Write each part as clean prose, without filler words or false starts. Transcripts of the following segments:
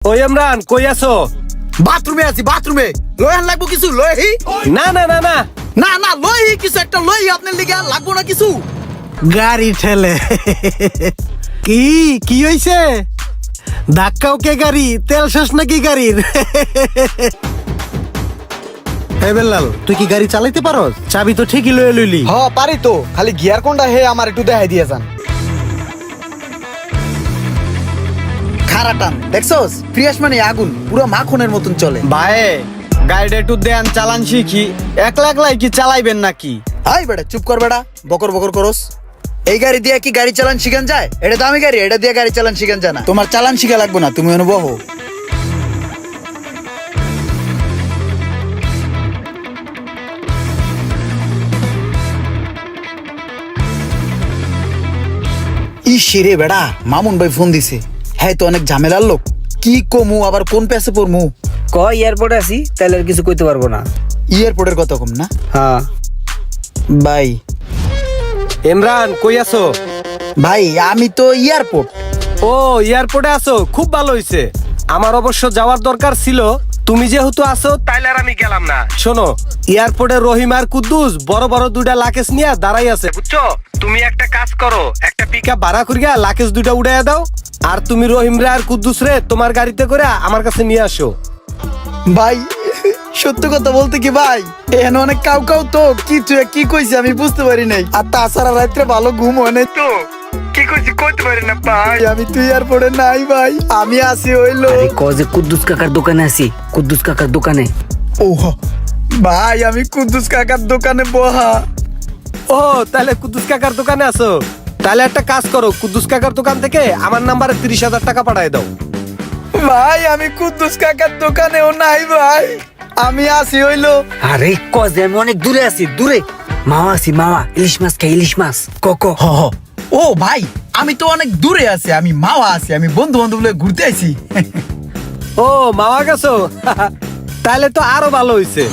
ওই ইমরান কই আছো? বাথরুমে আছি, বাথরুমে। লয়ান লাগবো কিছু লয়হি? না না না না না না লয়হি কিছু একটা লয়হি আপনার লিগে লাগবো না কিছু। গাড়ি ঠেলে কি কি হইছে? ধাক্কাও কে গাড়ি? তেল শেষ নাকি গাড়ির? হে বেলাল, তুই কি গাড়ি চালাইতে পারস? চাবি তো ঠিকই লয়ে লইলি। হ পারি তো, খালি গিয়ার কোনটা হে আমার একটু দেখাই দিয়ে যান। খারাটান দেখছস? ফ্রিয়াস মানে আগুন, পুরো মাখনের মতন চলে। ভাই গাড়িটা একটু দেন, চালান শিখি। একলা একলাই কি চালাইবেন নাকি? হাই বেটা চুপ কর বেটা, বকর বকর করস। এই গাড়ি দিয়ে কি গাড়ি চালান শিখান যায়? এটা দামি গাড়ি, এটা দিয়ে গাড়ি চালান শিখান যায় না। তোমার চালান শিখা লাগবে না, তুমি অনুভব হো। ইসিরে বেড়া, মামুন ভাই ফোন দিছে। হ্যাঁ তো অনেক ঝামেলার লোক। কি কমু আবার কোন পেছে পড়মু? ক এয়ারপোর্টে আছি, তাহলে আর কিছু কইতে পারবো না। এয়ারপোর্টের কথা কম না হ্যাঁ ভাই। ইমরান কই আছো? ভাই আমি তো এয়ারপোর্ট। ও এয়ারপোর্টে আছো, খুব ভালো হইছে। আমার অবশ্য যাওয়ার দরকার ছিল, তুমি যেহেতু আছো তাইলে আর আমি গেলাম না। শোনো, এয়ারপোর্টে রহিম আর কুদ্দুস বড় বড় দুইটা লাকেজ নিয়ে দাঁড়াই আছে, বুঝছো? তুমি একটা কাজ করো, একটা পিকআপ ভাড়া করিয়া লাকেজ দুইটা উড়াইয়া দাও, আর তুমি রহিম রে আর কুদ্দুস রে তোমার গাড়িতে করে আমার কাছে নিয়ে আসো। ভাই সত্য কথা বলতে কি ভাই, এখানে অনেক কাউ কাউ তো কিছু কি কইছে আমি বুঝতে পারি নাই। আর তাছাড়া রাত্রে ভালো ঘুম হয় নাই তো, কি কইছি কইতে পারি না ভাই। আমি তুই এয়ারপোর্টে নাই ভাই, আমি আসি হইলো। আরে ক যে কুদ্দুস কাকার দোকানে আছি, কুদ্দুস কাকার দোকানে। ওহ ভাই আমি কুদ্দুস কাকার দোকানে বহা। ও তাহলে কুদ্দুস কাকার দোকানে আছো? তাহলে একটা কাজ করো, কুদ্দুস কাকার দোকান থেকে আমার নাম্বারে 30,000 টাকা পাঠায় দাও। ভাই আমি কুদ্দুস কাকার দোকানেও নাই ভাই, আমি আসি হইলো। আরে ক যে আমি অনেক দূরে আছি, দূরে। মামা আছি, মামা ইলিশ মাছ খাই, ইলিশ মাছ। ক ক হ হ। ও ভাই আমি তো অনেক দূরে আছি, আমি মাওয়া আছি, আমি বন্ধু বান্ধব লয়ে ঘুরতে আইছি। ও মামা গেছো? তাহলে তো আরো ভালো হইছে।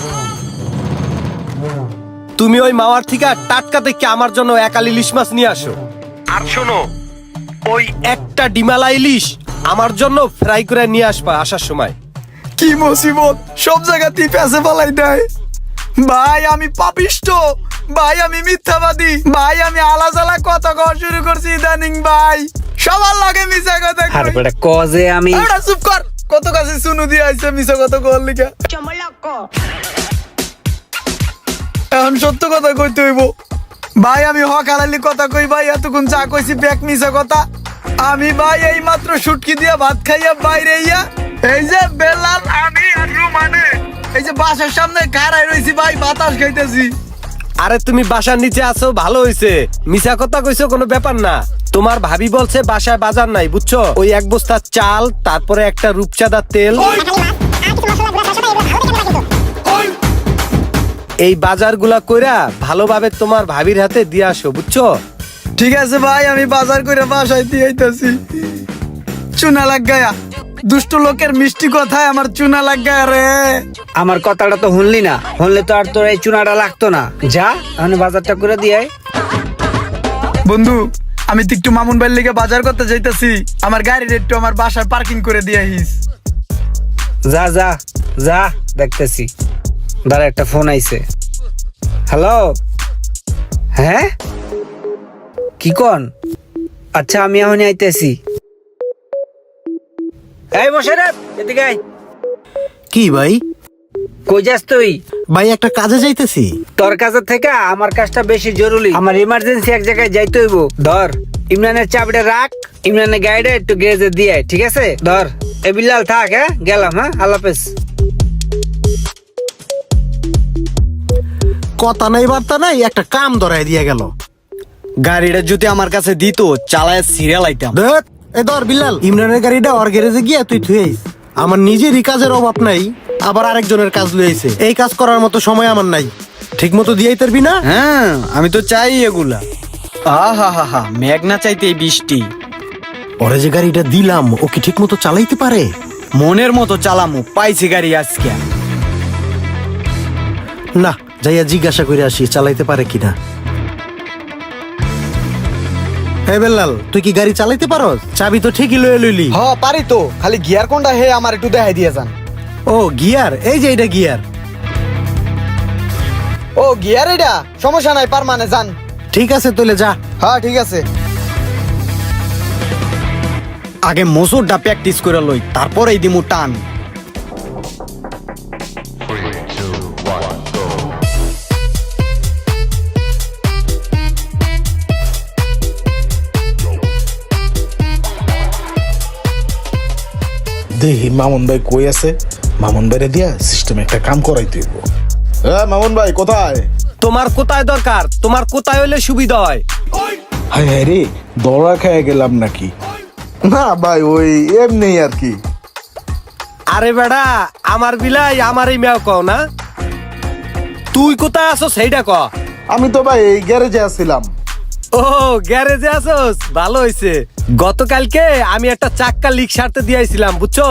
তুমি ওই মামার থেকে টাটকা থেকে আমার জন্য একাল ইলিশ মাছ নিয়ে আসো। আর শোনো, ওই একটা ডিমালা ইলিশ আমার জন্য ফ্রাই করে নিয়ে আসবা আসার সময়। কি মুসিবত, সব জায়গাতেই পেছে ফেলাই দেয়। ভাই আমি পাপিষ্ট, ভাই আমি মিথ্যাবাদী, ভাই আমি আলাজালা কথা কওয়া শুরু করছি ইদানিং ভাই। সবার লাগে মিছা কথা আরে কই। বেটা ক যে আমি আরে চুপ কর, কত কাছে শুনু দিয়ে আইছে মিছা কথা কওয়ার লিগা। এখন সত্য কথা কইতে হইব ভাই। আমি হক হালালি কথা কই ভাই, এতক্ষণ যা কইছি ব্যাক মিছা কথা। আমি ভাই এই মাত্র শুটকি দিয়া ভাত খাইয়া বাইরে ইয়া, এই যে বেলাল আমি আর রুমানে এই যে বাসার সামনে খাড়াই রইছি ভাই, বাতাস খাইতেছি। আরে তুমি বাসার নিচে আছো, ভালো হইছে। মিছা কথা কইছো কোনো ব্যাপার না। তোমার ভাবি বলছে বাসায় বাজার নাই, বুঝছো? ওই এক বস্তা চাল, তারপরে একটা রূপচাঁদা তেল, এই বাজারগুলা কইরা ভালোভাবে তোমার ভাবির হাতে দিয়ে আসো, বুঝছো? ঠিক আছে ভাই, আমি বাজার করে বাসায় দিয়ে আইতাছি। চুনা লাগায়া, দুষ্ট লোকের মিষ্টি কথায় আমার চুনা লাগায়া রে। আমার কথাটা তো শুনলি না, শুনলে তো আর তোর এই চুনাটা লাগতো না। যা আমি বাজারটা করে দিয়ে আয়। বন্ধু আমি তো একটু মামুন ভাইয়ের লিগে বাজার করতে যাইতাছি, আমার গাড়ির একটু আমার বাসায় পার্কিং করে দিয়ে আইস। যা যা যা, দেখতেছি। দাঁড়া একটা ফোন আইছে। হ্যালো, হ্যাঁ কি কন? আচ্ছা আমি এখনই আইতেছি। এই মোশাররফ এদিকে আয়। কি ভাই? কই যাস তুই? ভাই একটা কাজে যাইতেছি। তোর কাছের থেকে আমার কাজটা বেশি জরুরি, আমার ইমার্জেন্সি এক জায়গায় যাইতে হইব। ধর ইমরানের চাবিটা রাখ, ইমরানের গাড়িটা একটু গ্যারেজে দিয়ে আয়, ঠিক আছে? ধর এ বিল্লাল থাক, হ্যাঁ গেলাম, হ্যাঁ আল্লাহ হাফেজ। কথা নাই বার্তা নাই, একটা কাম ধরাই দিয়া গেল। গাড়িটা যদি আমার কাছে দিত, চালায় সিরিয়াল আইতাম। দেখ এ ধর বিল্লাল, ইমরানের গাড়িটা ওর গ্যারেজে গিয়া তুই থুয়ে আইস। আমার নিজেরই কাজের অভাব নাই, আবার আরেকজনের কাজ লই আইছে। এই কাজ করার মতো সময় আমার নাই। ঠিক মতো দিয়াই পারবি না? হ্যাঁ আমি তো চাই এগুলা। হা হা হা, মেঘ না চাইতে এই বৃষ্টি। ওরে যে গাড়িটা দিলাম, ও কি ঠিক মতো চালাইতে পারে? মনের মতো চালামু, পাইছি গাড়ি আজকে। না, যাইয়া জিজ্ঞাসা করে আসি চালাইতে পারে কিনা। হে বেলাল, তুই কি গাড়ি চালাইতে পারস? চাবি তো ঠিকই লয়ে লইলি। হ পারি তো, খালি গিয়ার কোনটা হে আমার একটু দেখাই দিয়ে যান। ও গিয়ার, এই যে এটা গিয়ার। ও গিয়ার, এটা সমস্যা নাই, পার মানে যান। ঠিক আছে তাহলে যা। হ্যাঁ ঠিক আছে। আগে মোচরটা প্র্যাকটিস করে লই, তারপরেই দিমু টান। দেখি মামুন ভাই কই আছে। মামুন ভাইরে দিয়া সিস্টেমে একটা কাম করাই দিব। মামুন ভাই কোথায়? তোমার কোথায় দরকার? তোমার কোথায় হইলে সুবিধা হয়? হাই হাই রে, দৌড়া খেয়ে গেলাম নাকি? না ভাই, ওই এমনি আর কি। আরে বেড়া, আমার বিলাই আমারই মেও কও না। তুই কোথায় আছো সেইটা ক। আমি তো ভাই এই গ্যারেজে আসছিলাম। ও গ্যারেজে আছোস, ভালো হইছে। গতকালকে আমি একটা চাক্কা লিক সারতে দিয়েছিলাম, বুঝছো?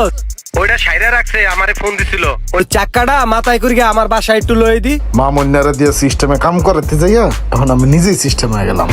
ওইটা সাইরা রাখছে, আমারে ফোন দিছিল। ওই চাক্কাটা মাথায় করে গিয়ে আমার বাসায় একটু লয়ে দি। মামুন্যারা দিয়ে সিস্টেমে কাম করাতে যাইয়া এখন আমি নিজেই সিস্টেম হয়ে গেলাম।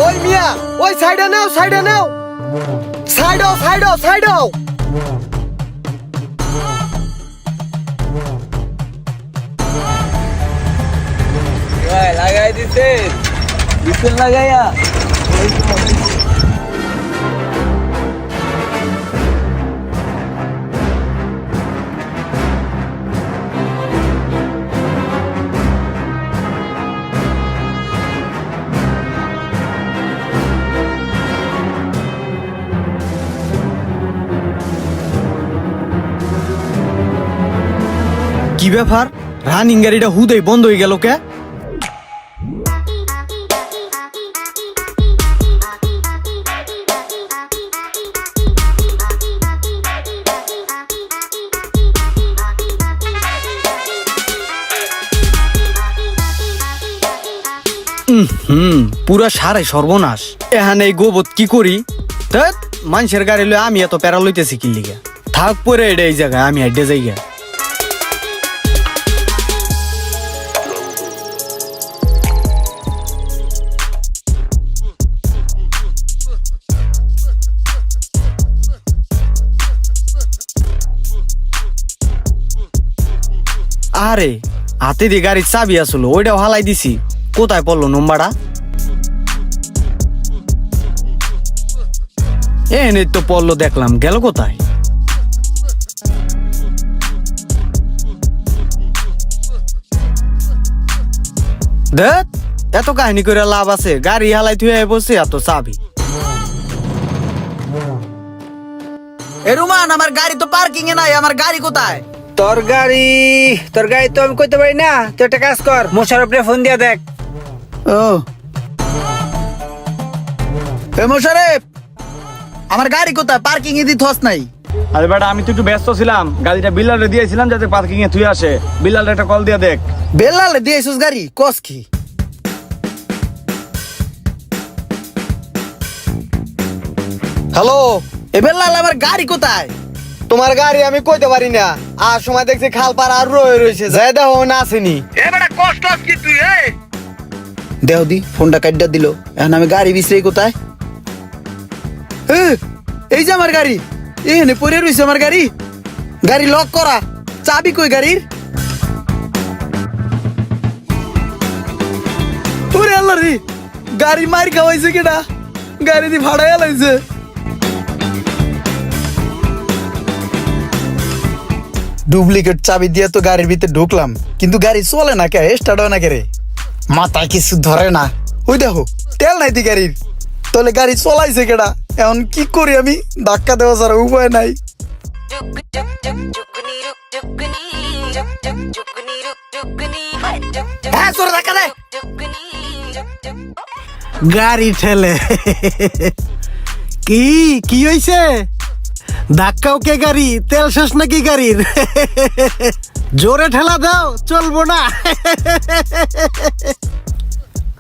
ওই মিয়া, ওই সাইডে নাও, সাইডে নাও, সাইডও সাইডও সাইডও। লাগাই দিতে বিছুন লাগাইয়া। কি ব্যাপার, রানিং গাড়িটা হুদেই বন্ধ হয়ে গেল কে? পুরা সারে সর্বনাশ। এখানে এই গোবত কি করি? ধ্যাৎ, মানুষের গাড়ি লই আমি এত প্যারা লইতেছি কি লিগা? থাক পরে এটা এই জায়গায়, আমি হাইডে যাই গা। আরে হাতে দিয়ে গাড়ির চাবি আসলো, ওইটাও হালাই দিছি। কোথায় পড়লো নম্বরটা? এনে তো পড়লো, দেখলাম গেল কোথায়? দেখ, এত কাহিনী করে লাভ আছে? গাড়ি হালাই থুয়ে বসে এত চাবি। এ রুমান, আমার গাড়ি তো পার্কিং এ নাই, আমার গাড়ি কোথায়? তোর গাড়ি তো আমি কইতে পারি না। তুই একটা কাজ কর, মোশারফরে ফোন দিয়া দেখ। ও এ মোশারেফ, আমার গাড়ি কোথায়? পার্কিং এ দিতে নাই। আরে বেটা, আমি তো একটু ব্যস্ত ছিলাম, গাড়িটা বিল্লালে দিয়েছিলাম যাতে পার্কিং এ থুই আসে। বিল্লালে একটা কল দিয়ে দেখ। বেলালে দিয়েছিস গাড়ি? কস কি? হ্যালো, এ বেলাল, আমার গাড়ি কোথায়? তোমার গাড়ি আমি কইতে পারি না। আর সময় দেখছি খাল পার আর রয়ে রয়েছে, যাই দেখো না আসেনি। এবারে কষ্ট কি তুই? দেহ দি, ফোনটা কাটটা দিল। এখন আমি গাড়ি বিশ্রাই কোথায়? এ, এই যে আমার গাড়ি, এখানে পড়ে রয়েছে আমার গাড়ি। গাড়ি লক করা, চাবি কই গাড়ির? ওরে আল্লাহ রে, গাড়ি মার খাওয়াইছে কেডা? গাড়ি দি ভাড়া এলাইছে। ডুপ্লিকেট চাবি দিয়ে তো গাড়ির ভিতরে ঢুকলাম, কিন্তু গাড়ি চলে না কে? স্টার্ট হয় না কে রে? মাথায় কিছু ধরে না। ওই দেখো, তেল নাই দি গাড়ির। তাহলে গাড়ি চলাইছে কেডা? এখন কি করি আমি? ধাক্কা দেওয়া ছাড়া উপায় নাই। হ্যাঁ, তোর ধাক্কা দে। গাড়ি ঠেলে। কি কি হইছে? ধাক্কাও কে গাড়ি? তেল শেষ নাকি গাড়ির? জোরে ঠেলা দাও, চলবো না।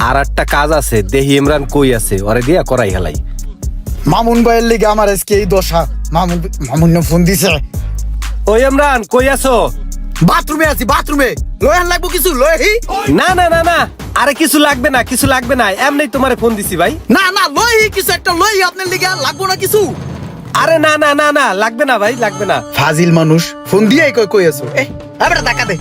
আর একটা কাজ আছে, দেহি ইমরান কই আছে, ওরে দিয়া করাই হেলাই। মামুন ভাইয়ের লিগে আমার আজকে এই দশা। মামুন ফোন দিছে। ওই ইমরান কই আছো? বাথরুমে আছি, বাথরুমে। লয়ান লাগবো কিছু লয়হি? না না না না, আরে কিছু লাগবে না, কিছু লাগবে না, এমনি তোমারে ফোন দিছি ভাই। না না লয়হি কিছু একটা লয়হি আপনার লিগে, লাগবো না কিছু? আরে না না না না, লাগবে না ভাই, লাগবে না। ফাজিল মানুষ ফোন দিয়ে কই আছো? এবারে টাকা দে।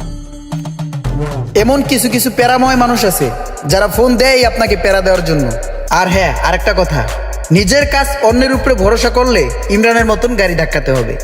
এমন কিছু কিছু প্যারাময় মানুষ আছে যারা ফোন দেয় আপনাকে প্যারা দেওয়ার জন্য। আর হ্যাঁ, আরেকটা কথা, নিজের কাজ অন্যের উপরে ভরসা করলে ইমরানের মতন গাড়ি ধাক্কাতে হবে।